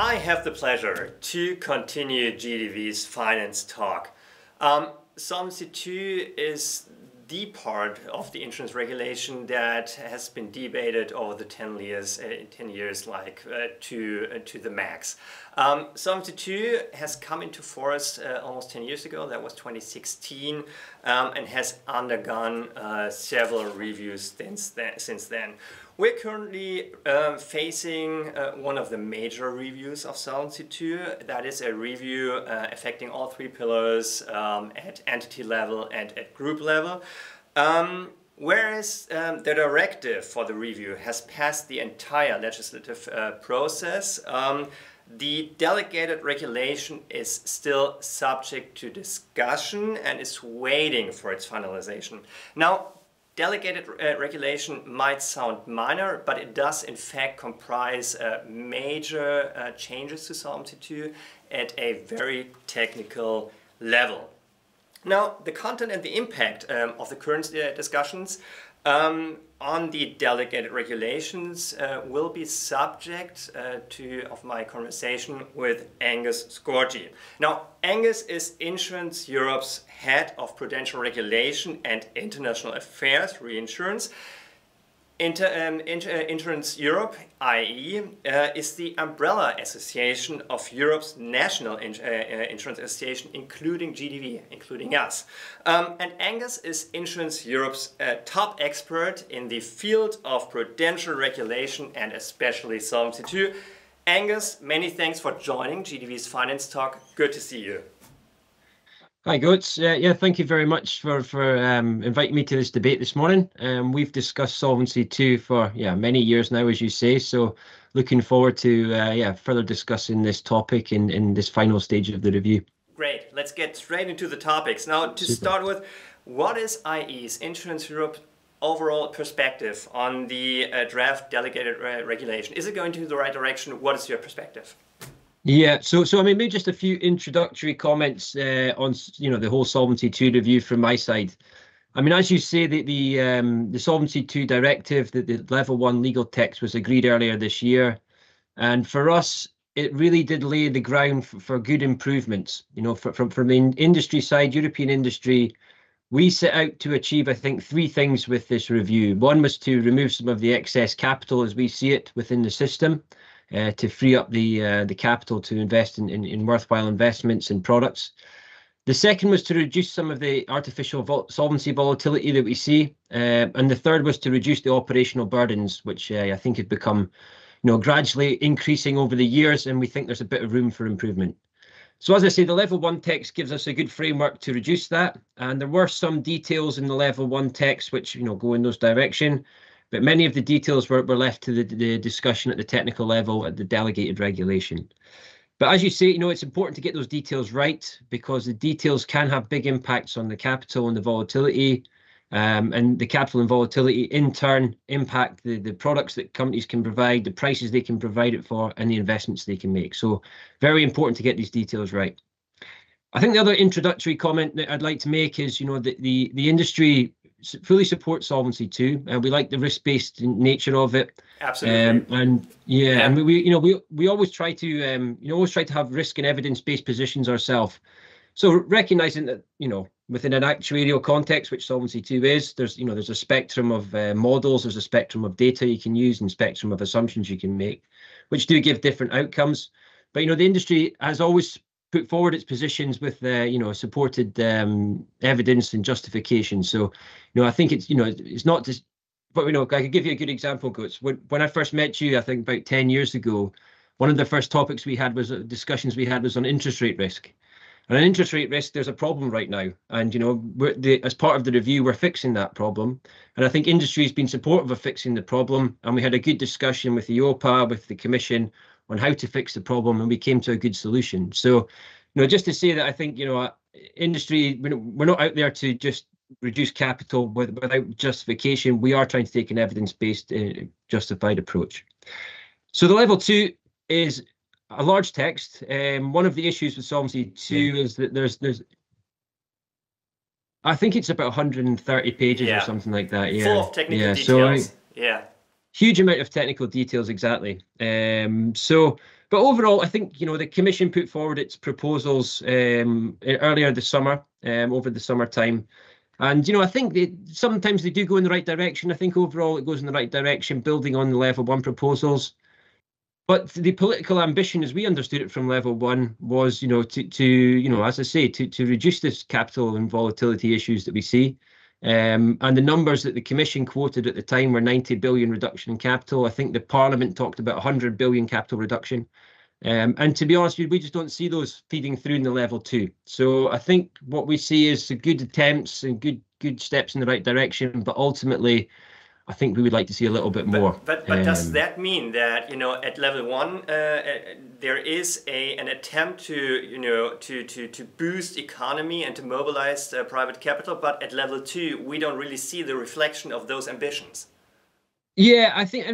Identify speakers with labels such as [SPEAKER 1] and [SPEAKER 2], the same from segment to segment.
[SPEAKER 1] I have the pleasure to continue GDV's finance talk. Solvency II is the part of the insurance regulation that has been debated over the 10 years, to the max. Solvency II has come into force almost 10 years ago, that was 2016, and has undergone several reviews since then. We're currently facing one of the major reviews of Solvency II. That is a review affecting all three pillars at entity level and at group level. Whereas the directive for the review has passed the entire legislative process, the delegated regulation is still subject to discussion and is waiting for its finalization. Now, delegated regulation might sound minor, but it does in fact comprise major changes to Solvency II at a very technical level. Now, the content and the impact of the current discussions on the delegated regulations will be subject of my conversation with Angus Scorgie. Now, Angus is Insurance Europe's head of prudential regulation and international affairs reinsurance. Insurance Europe, i.e., is the umbrella association of Europe's national insurance association, including GDV, including us. And Angus is Insurance Europe's top expert in the field of prudential regulation and especially Solvency II. Angus, many thanks for joining GDV's Finance Talk. Good to see you.
[SPEAKER 2] Hi, Goetz. Yeah, thank you very much for inviting me to this debate this morning. We've discussed Solvency II for many years now, as you say. So, looking forward to further discussing this topic in this final stage of the review.
[SPEAKER 1] Great. Let's get straight into the topics. Now, to start with, what is IE's Insurance Europe overall perspective on the draft delegated regulation? Is it going to the right direction? What is your perspective?
[SPEAKER 2] Yeah, so I mean, maybe just a few introductory comments on the whole Solvency II review from my side. I mean, as you say, the Solvency II directive, the level 1 legal text was agreed earlier this year, and for us, it really did lay the ground for good improvements. From the industry side, European industry, we set out to achieve, I think, 3 things with this review. One was to remove some of the excess capital as we see it within the system. To free up the capital to invest in worthwhile investments and products. The second was to reduce some of the artificial solvency volatility that we see, and the third was to reduce the operational burdens, which I think have become, gradually increasing over the years, and we think there's a bit of room for improvement. So, as I say, the level 1 text gives us a good framework to reduce that, and there were some details in the level 1 text which go in those direction. But many of the details were left to the discussion at the technical level at the delegated regulation. But as you say, it's important to get those details right because the details can have big impacts on the capital and the volatility. And the capital and volatility in turn impact the products that companies can provide, the prices they can provide it for, and the investments they can make. So very important to get these details right. I think the other introductory comment that I'd like to make is, the industry fully supports Solvency II, and we like the risk-based nature of it.
[SPEAKER 1] Absolutely.
[SPEAKER 2] And we always try to have risk and evidence-based positions ourselves. So recognizing that within an actuarial context, which Solvency II is, there's a spectrum of models, there's a spectrum of data you can use, and spectrum of assumptions you can make, which do give different outcomes. But the industry has always put forward its positions with supported evidence and justification. So I think it's not just, but I could give you a good example, Goetz. When I first met you, I think about 10 years ago, one of the first topics we had was discussions we had was on interest rate risk. And on interest rate risk, there's a problem right now, and as part of the review, we're fixing that problem. And I think industry has been supportive of fixing the problem, and we had a good discussion with the EIOPA, with the Commission, on how to fix the problem, and we came to a good solution. So, just to say that I think, industry, we're not out there to just reduce capital without justification. We are trying to take an evidence-based, justified approach. So the level 2 is a large text. One of the issues with Solvency II is that there's I think it's about 130 pages or something like that. Yeah.
[SPEAKER 1] Full of technical details.
[SPEAKER 2] Huge amount of technical details, exactly. So But overall, I think, the Commission put forward its proposals earlier this summer, over the summertime. And, I think sometimes they do go in the right direction. I think overall it goes in the right direction, building on the level 1 proposals. But the political ambition, as we understood it from level 1, was, to as I say, to reduce this capital and volatility issues that we see. And the numbers that the Commission quoted at the time were 90 billion reduction in capital. I think the Parliament talked about 100 billion capital reduction. And to be honest, we just don't see those feeding through in the level 2. So I think what we see is good attempts and good steps in the right direction, but ultimately, I think we would like to see a little bit more.
[SPEAKER 1] But does that mean that, at level 1 there is an attempt to boost economy and to mobilize private capital, but at level 2 we don't really see the reflection of those ambitions?
[SPEAKER 2] Yeah, I think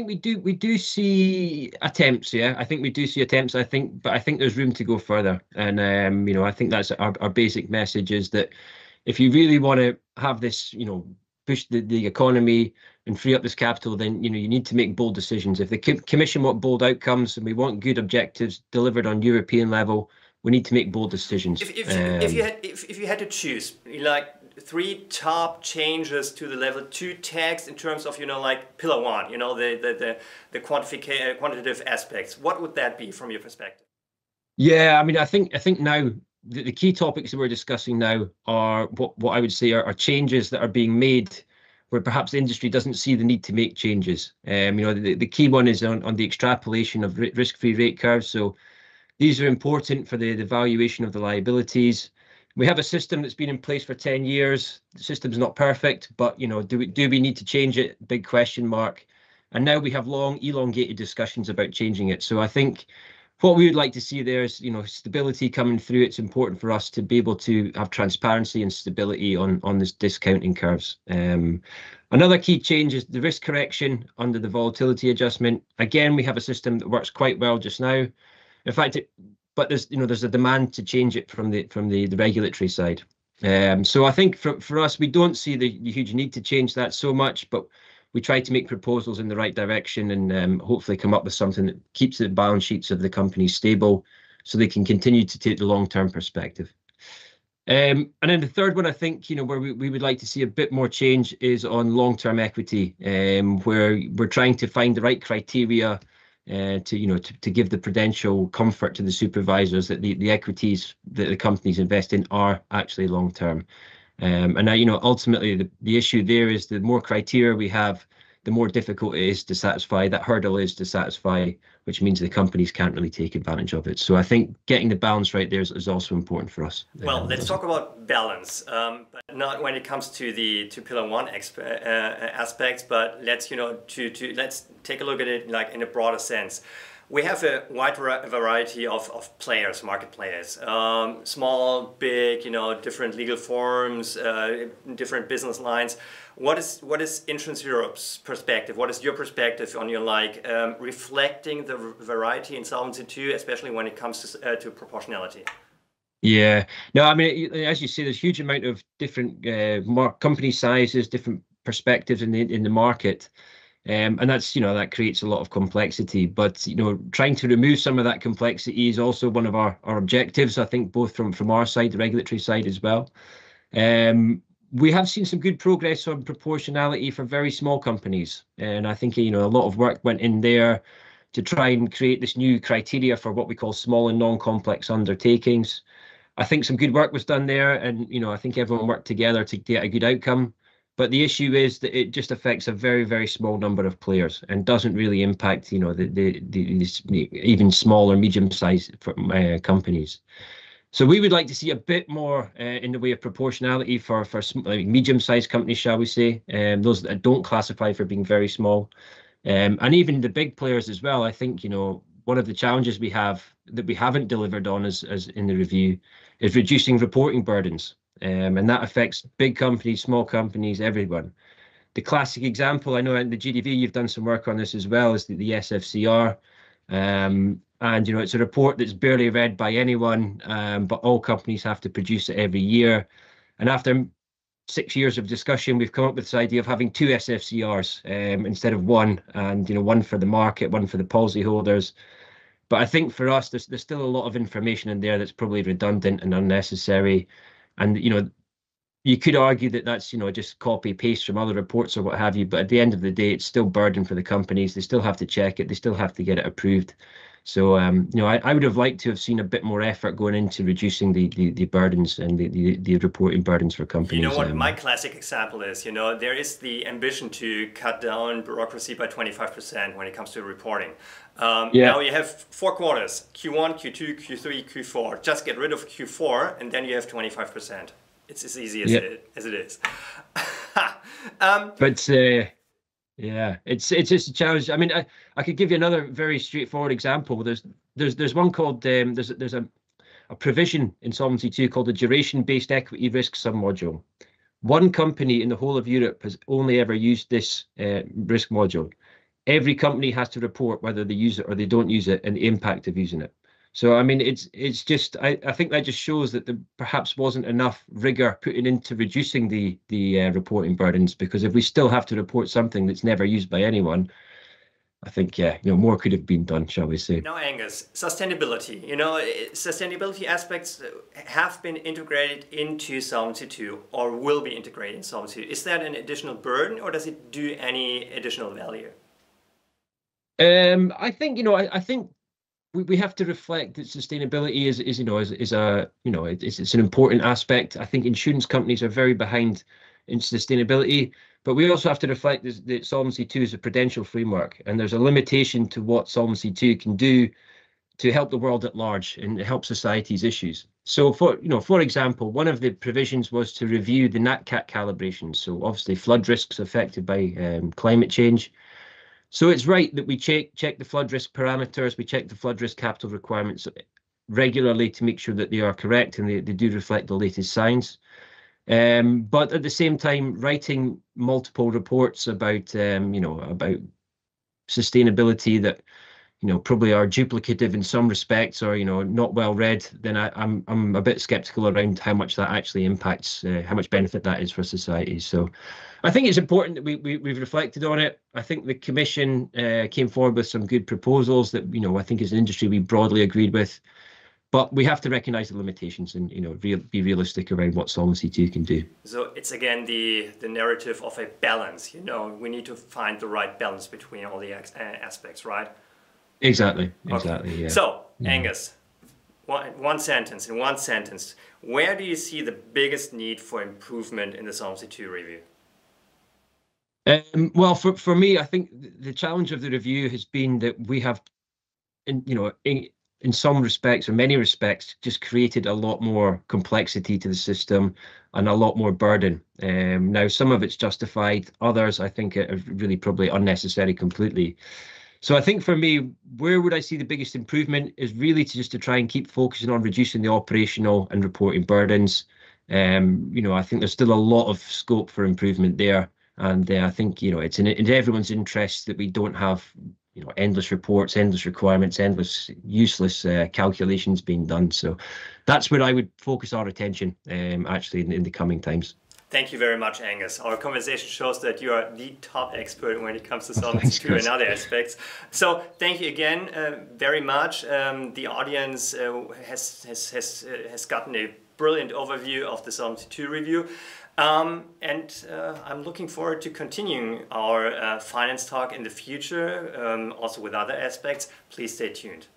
[SPEAKER 2] we do see attempts. Yeah, I think we do see attempts. But I think there's room to go further. And I think that's our basic message, is that if you really want to have this, push the economy and free up this capital, then you need to make bold decisions. If the Commission want bold outcomes and we want good objectives delivered on European level, we need to make bold decisions.
[SPEAKER 1] If you had to choose, like, 3 top changes to the level 2 text in terms of, like pillar 1, the quantitative aspects, what would that be from your perspective?
[SPEAKER 2] Yeah, I mean, I think now the key topics that we're discussing now are what I would say are changes that are being made where perhaps the industry doesn't see the need to make changes. The key one is on the extrapolation of risk-free rate curves. So these are important for the valuation of the liabilities. We have a system that's been in place for 10 years. The system's not perfect, but do we need to change it? Big question mark. And now we have long, elongated discussions about changing it. So I think what we would like to see there is, stability coming through. It's important for us to be able to have transparency and stability on this discounting curves. Another key change is the risk correction under the volatility adjustment. Again, we have a system that works quite well just now. In fact, but there's a demand to change it from the regulatory side. So I think for us, we don't see the huge need to change that so much, but we try to make proposals in the right direction and hopefully come up with something that keeps the balance sheets of the company stable so they can continue to take the long-term perspective. And then the third one, I think, where we would like to see a bit more change is on long-term equity, where we're trying to find the right criteria to give the prudential comfort to the supervisors that the equities that the companies invest in are actually long term. And now, ultimately, the issue there is the more criteria we have, the more difficult it is to satisfy. That hurdle is to satisfy, which means the companies can't really take advantage of it. So I think getting the balance right there is also important for us.
[SPEAKER 1] Well, let's talk about balance, but not when it comes to pillar 1 aspects, but let's let's take a look at it like in a broader sense. We have a wide variety of players, market players, small, big, different legal forms, different business lines. What is Insurance Europe's perspective? What is your perspective on reflecting the variety in Solvency II, especially when it comes to proportionality? Yeah,
[SPEAKER 2] no, I mean, as you say, there's a huge amount of different company sizes, different perspectives in the market. And that's, that creates a lot of complexity, but, trying to remove some of that complexity is also one of our objectives, I think, both from our side, the regulatory side as well. We have seen some good progress on proportionality for very small companies. And I think, a lot of work went in there to try and create this new criteria for what we call small and non-complex undertakings. I think some good work was done there, and, I think everyone worked together to get a good outcome. But the issue is that it just affects a very, very small number of players and doesn't really impact, the even smaller, medium-sized companies. So we would like to see a bit more in the way of proportionality for medium-sized companies, shall we say, those that don't classify for being very small, and even the big players as well. I think, one of the challenges we have that we haven't delivered on as in the review is reducing reporting burdens. And that affects big companies, small companies, everyone. The classic example, I know in the GDV you've done some work on this as well, is the SFCR. And, it's a report that's barely read by anyone, but all companies have to produce it every year. And after 6 years of discussion, we've come up with this idea of having 2 SFCRs instead of one, and, one for the market, one for the policyholders. But I think for us, there's still a lot of information in there that's probably redundant and unnecessary. And, you could argue that that's, just copy paste from other reports or what have you. But at the end of the day, it's still burden for the companies. They still have to check it. They still have to get it approved. So, I would have liked to have seen a bit more effort going into reducing the burdens and the reporting burdens for companies.
[SPEAKER 1] You know what my classic example is, there is the ambition to cut down bureaucracy by 25% when it comes to reporting. Now you have 4 quarters, Q1, Q2, Q3, Q4. Just get rid of Q4 and then you have 25%. It's as easy as it is.
[SPEAKER 2] But yeah, it's just a challenge. I mean, I could give you another very straightforward example. There's one called there's a provision in Solvency II called the duration-based equity risk submodule. One company in the whole of Europe has only ever used this risk module. Every company has to report whether they use it or they don't use it and the impact of using it. So, I mean, it's just, I think that just shows that there perhaps wasn't enough rigor put into reducing the reporting burdens, because if we still have to report something that's never used by anyone, I think, more could have been done, shall we say.
[SPEAKER 1] Now, Angus, sustainability. Sustainability aspects have been integrated into Solvency II or will be integrated in Solvency II. Is that an additional burden or does it do any additional value?
[SPEAKER 2] I think, I think we have to reflect that sustainability it's an important aspect. I think insurance companies are very behind in sustainability, but we also have to reflect that Solvency II is a prudential framework, and there's a limitation to what Solvency II can do to help the world at large and help society's issues. So, for example, one of the provisions was to review the NatCat calibration. So, obviously, flood risks affected by climate change. So it's right that we check the flood risk parameters, we check the flood risk capital requirements regularly to make sure that they are correct and they do reflect the latest science. But at the same time, writing multiple reports about about sustainability that probably are duplicative in some respects or not well read, then I'm a bit skeptical around how much that actually impacts, how much benefit that is for society. So I think it's important that we've reflected on it. I think the Commission came forward with some good proposals that I think as an industry we broadly agreed with, but we have to recognise the limitations and be realistic around what Solvency II can do.
[SPEAKER 1] So it's again the narrative of a balance. We need to find the right balance between all the aspects, right?
[SPEAKER 2] Exactly.
[SPEAKER 1] Okay.
[SPEAKER 2] Yeah.
[SPEAKER 1] So, Angus, in one sentence, where do you see the biggest need for improvement in the Solvency II review?
[SPEAKER 2] Well, for me, I think the challenge of the review has been that we have, in some respects or many respects, just created a lot more complexity to the system and a lot more burden. Now, some of it's justified, others I think are really probably unnecessary completely. So I think for me, where would I see the biggest improvement is really to try and keep focusing on reducing the operational and reporting burdens. I think there's still a lot of scope for improvement there. And I think, it's in everyone's interest that we don't have, endless reports, endless requirements, endless useless calculations being done. So that's where I would focus our attention, actually, in the coming times.
[SPEAKER 1] Thank you very much, Angus. Our conversation shows that you are the top expert when it comes to Solvency II and other aspects. So thank you again very much. The audience has gotten a brilliant overview of the Solvency II review. And I'm looking forward to continuing our finance talk in the future, also with other aspects. Please stay tuned.